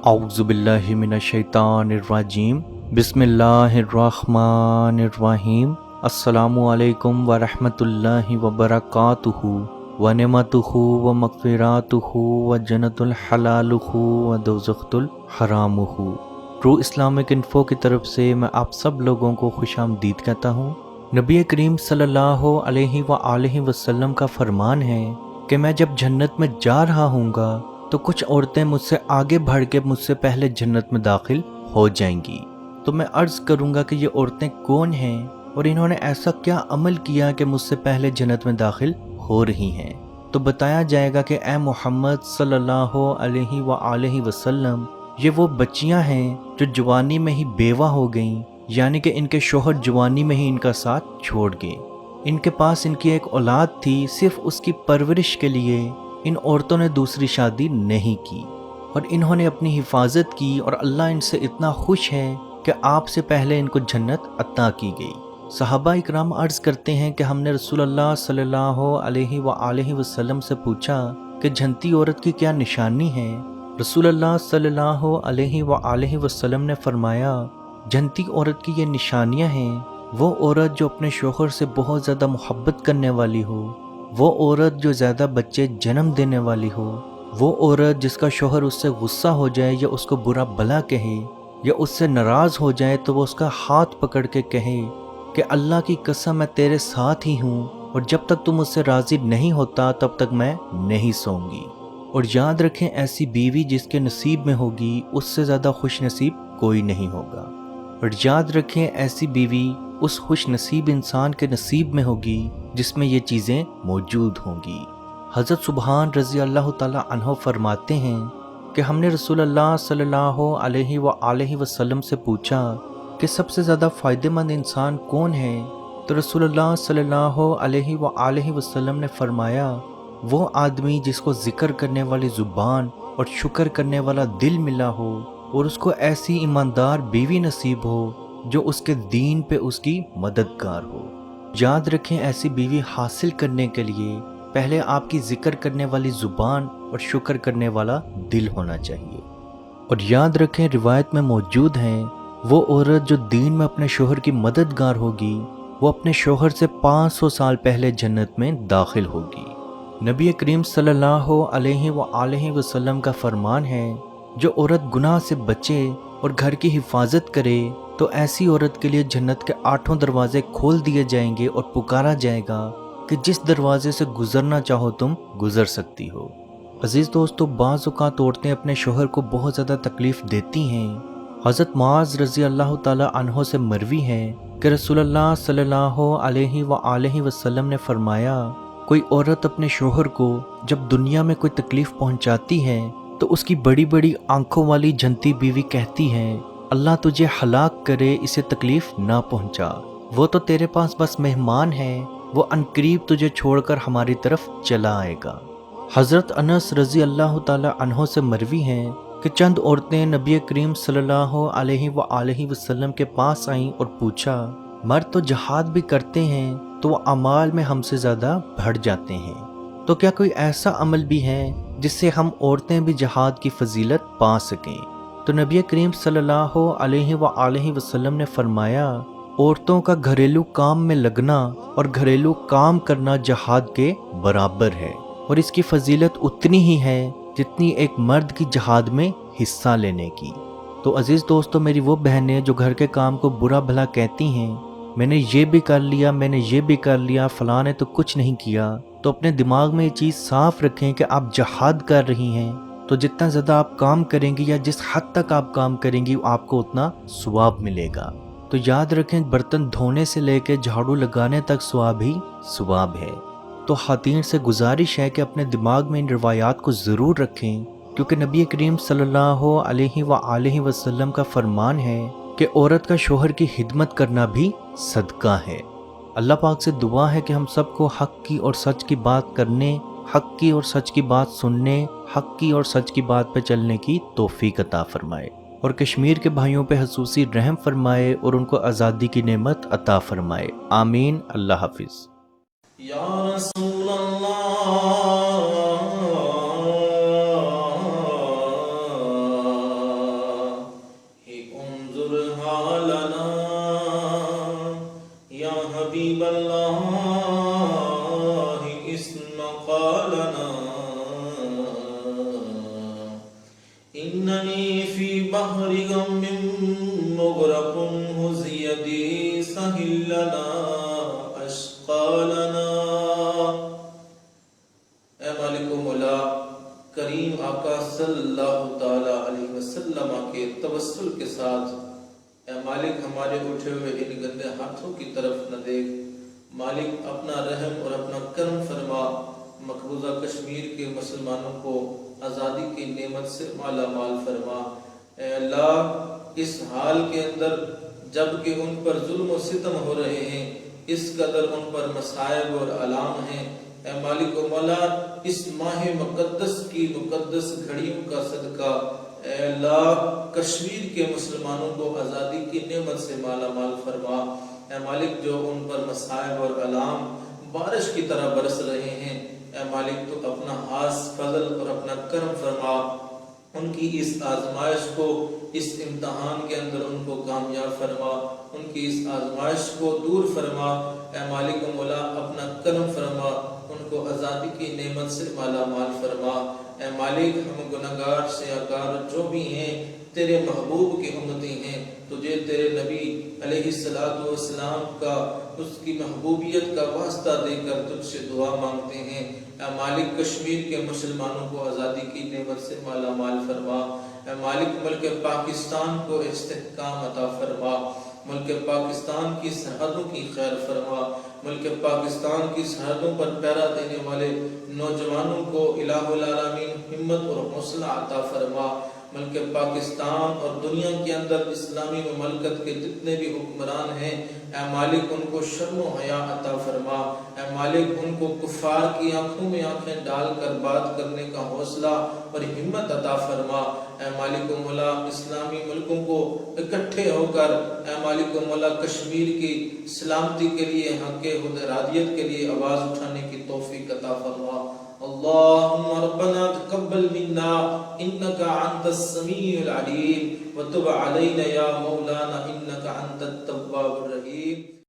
اعوذ باللہ من الشیطان الرجیم بسم اللہ الرحمن الرحیم السلام علیکم ورحمۃ اللہ وبرکاتہ ونعمتہ ومغفراتہ وجنت الحلالہ ودوزخت الحرامہ۔ ٹرو اسلامک انفو کی طرف سے میں آپ سب لوگوں کو خوش آمدید کہتا ہوں۔ نبی کریم صلی اللہ علیہ وآلہ وسلم کا فرمان ہے کہ میں جب جنت میں جا رہا ہوں گا تو کچھ عورتیں مجھ سے آگے بڑھ کے مجھ سے پہلے جنت میں داخل ہو جائیں گی، تو میں عرض کروں گا کہ یہ عورتیں کون ہیں اور انہوں نے ایسا کیا عمل کیا کہ مجھ سے پہلے جنت میں داخل ہو رہی ہیں۔ تو بتایا جائے گا کہ اے محمد صلی اللہ علیہ وآلہ وسلم، یہ وہ بچیاں ہیں جو جوانی میں ہی بیوہ ہو گئیں، یعنی کہ ان کے شوہر جوانی میں ہی ان کا ساتھ چھوڑ گئے۔ ان کے پاس ان کی ایک اولاد تھی، صرف اس کی پرورش کے لیے ان عورتوں نے دوسری شادی نہیں کی، اور انہوں نے اپنی حفاظت کی، اور اللہ ان سے اتنا خوش ہے کہ آپ سے پہلے ان کو جنت عطا کی گئی۔ صحابہ اکرام عرض کرتے ہیں کہ ہم نے رسول اللہ صلی اللہ علیہ وآلہ وسلم سے پوچھا کہ جنتی عورت کی کیا نشانی ہے؟ رسول اللہ صلی اللہ علیہ وآلہ وسلم نے فرمایا، جنتی عورت کی یہ نشانیاں ہیں، وہ عورت جو اپنے شوہر سے بہت زیادہ محبت کرنے والی ہو، وہ عورت جو زیادہ بچے جنم دینے والی ہو، وہ عورت جس کا شوہر اس سے غصہ ہو جائے یا اس کو برا بھلا کہے یا اس سے ناراض ہو جائے تو وہ اس کا ہاتھ پکڑ کے کہے کہ اللہ کی قسم میں تیرے ساتھ ہی ہوں، اور جب تک تم مجھ سے راضی نہیں ہوتا تب تک میں نہیں سوؤں گی۔ اور یاد رکھیں، ایسی بیوی جس کے نصیب میں ہوگی اس سے زیادہ خوش نصیب کوئی نہیں ہوگا۔ اور یاد رکھیں، ایسی بیوی اس خوش نصیب انسان کے نصیب میں ہوگی جس میں یہ چیزیں موجود ہوں گی۔ حضرت سبحان رضی اللہ تعالی عنہ فرماتے ہیں کہ ہم نے رسول اللہ صلی اللہ علیہ وآلہ وسلم سے پوچھا کہ سب سے زیادہ فائدہ مند انسان کون ہے؟ تو رسول اللہ صلی اللہ علیہ وآلہ وسلم نے فرمایا، وہ آدمی جس کو ذکر کرنے والی زبان اور شکر کرنے والا دل ملا ہو، اور اس کو ایسی ایماندار بیوی نصیب ہو جو اس کے دین پہ اس کی مددگار ہو۔ یاد رکھیں، ایسی بیوی حاصل کرنے کے لیے پہلے آپ کی ذکر کرنے والی زبان اور شکر کرنے والا دل ہونا چاہیے۔ اور یاد رکھیں، روایت میں موجود ہیں، وہ عورت جو دین میں اپنے شوہر کی مددگار ہوگی وہ اپنے شوہر سے 500 سال پہلے جنت میں داخل ہوگی۔ نبی کریم صلی اللہ علیہ وآلہ وسلم کا فرمان ہے، جو عورت گناہ سے بچے اور گھر کی حفاظت کرے تو ایسی عورت کے لیے جنت کے 8 دروازے کھول دیے جائیں گے، اور پکارا جائے گا کہ جس دروازے سے گزرنا چاہو تم گزر سکتی ہو۔ عزیز دوستو، بعض اوقات عورتیں اپنے شوہر کو بہت زیادہ تکلیف دیتی ہیں۔ حضرت معاذ رضی اللہ تعالی عنہ سے مروی ہے کہ رسول اللہ صلی اللہ علیہ وآلہ وسلم نے فرمایا، کوئی عورت اپنے شوہر کو جب دنیا میں کوئی تکلیف پہنچاتی ہے تو اس کی بڑی بڑی آنکھوں والی جنتی بیوی کہتی ہے، اللہ تجھے ہلاک کرے، اسے تکلیف نہ پہنچا، وہ تو تیرے پاس بس مہمان ہے، وہ عنقریب تجھے چھوڑ کر ہماری طرف چلا آئے گا۔ حضرت انس رضی اللہ تعالی عنہ سے مروی ہیں کہ چند عورتیں نبی کریم صلی اللہ علیہ وآلہ وسلم کے پاس آئیں اور پوچھا، مرد تو جہاد بھی کرتے ہیں تو وہ اعمال میں ہم سے زیادہ بڑھ جاتے ہیں، تو کیا کوئی ایسا عمل بھی ہے جس سے ہم عورتیں بھی جہاد کی فضیلت پا سکیں؟ تو نبی کریم صلی اللہ علیہ وآلہ وسلم نے فرمایا، عورتوں کا گھریلو کام میں لگنا اور گھریلو کام کرنا جہاد کے برابر ہے، اور اس کی فضیلت اتنی ہی ہے جتنی ایک مرد کی جہاد میں حصہ لینے کی۔ تو عزیز دوستو، میری وہ بہنیں جو گھر کے کام کو برا بھلا کہتی ہیں، میں نے یہ بھی کر لیا، میں نے یہ بھی کر لیا، فلاں نے تو کچھ نہیں کیا، تو اپنے دماغ میں یہ چیز صاف رکھیں کہ آپ جہاد کر رہی ہیں، تو جتنا زیادہ آپ کام کریں گی یا جس حد تک آپ کام کریں گی آپ کو اتنا ثواب ملے گا۔ تو یاد رکھیں، برتن دھونے سے لے کے جھاڑو لگانے تک ثواب ہی ثواب ہے۔ تو خواتین سے گزارش ہے کہ اپنے دماغ میں ان روایات کو ضرور رکھیں، کیونکہ نبی کریم صلی اللہ علیہ وآلہ وسلم کا فرمان ہے کہ عورت کا شوہر کی خدمت کرنا بھی صدقہ ہے۔ اللہ پاک سے دعا ہے کہ ہم سب کو حق کی اور سچ کی بات کرنے، حق کی اور سچ کی بات سننے، حق کی اور سچ کی بات پہ چلنے کی توفیق عطا فرمائے، اور کشمیر کے بھائیوں پہ خصوصی رحم فرمائے اور ان کو آزادی کی نعمت عطا فرمائے، آمین۔ اللہ حافظ۔ یا رسول اللہ صلی اللہ تعالی علیہ وسلم کے توسل کے ساتھ اے مالک ہمارے اٹھے ہوئے ان گندے ہاتھوں کی طرف نہ دیکھ، مالک اپنا رحم اور اپنا کرم فرما، مقبوضہ کشمیر کے مسلمانوں کو آزادی کی نعمت سے مالا مال فرما۔ اے اللہ اس حال کے اندر جب کہ ان پر ظلم و ستم ہو رہے ہیں، اس قدر ان پر مصائب اور آلام ہیں، اے مالک و مولا اس ماہ مقدس کی مقدس گھڑیوں کا صدقہ اے اللہ کشمیر کے مسلمانوں کو آزادی کی نعمت سے مالا مال فرما۔ اے مالک جو ان پر مصائب اور آلام بارش کی طرح برس رہے ہیں، اے مالک تو اپنا خاص فضل اور اپنا کرم فرما، ان کی اس آزمائش کو، اس امتحان کے اندر ان کو کامیاب فرما، ان کی اس آزمائش کو دور فرما۔ اے مالک و مولا اپنا کرم فرما، ان کو آزادی کی نعمت سے مالا مال فرما۔ اے مالک ہم گناہگار سیاہکار جو بھی ہیں تیرے محبوب کی امتی ہیں، تجھے تیرے نبی علیہ السلام کا اس کی محبوبیت کا واسطہ دے کر تجھ سے دعا مانگتے ہیں۔ اے مالک کشمیر کے مسلمانوں کو آزادی کی نعمت سے مالا مال فرما۔ اے مالک ملک پاکستان کو استحکام عطا فرما، ملک پاکستان کی سرحدوں کی خیر فرما، ملک پاکستان کی سرحدوں پر پہرا دینے والے نوجوانوں کو الہ العالمین ہمت اور حوصلہ عطا فرما۔ ملک پاکستان اور دنیا کے اندر اسلامی مملکت کے جتنے بھی حکمران ہیں، اے مالک ان کو شرم و حیا عطا فرما۔ اے مالک ان کو کفار کی آنکھوں میں آنکھیں ڈال کر بات کرنے کا حوصلہ اور ہمت عطا فرما۔ اے مالک و مولا اسلامی ملکوں کو اکٹھے ہو کر اے مالک و مولا کشمیر کی سلامتی کے لیے، حق ارادیت کے لیے آواز اٹھانے کی توفیق عطا فرما۔ اللهم ربنا تقبل منا انك انت السميع العليم وتب علينا يا مولانا انك انت التواب الرحيم۔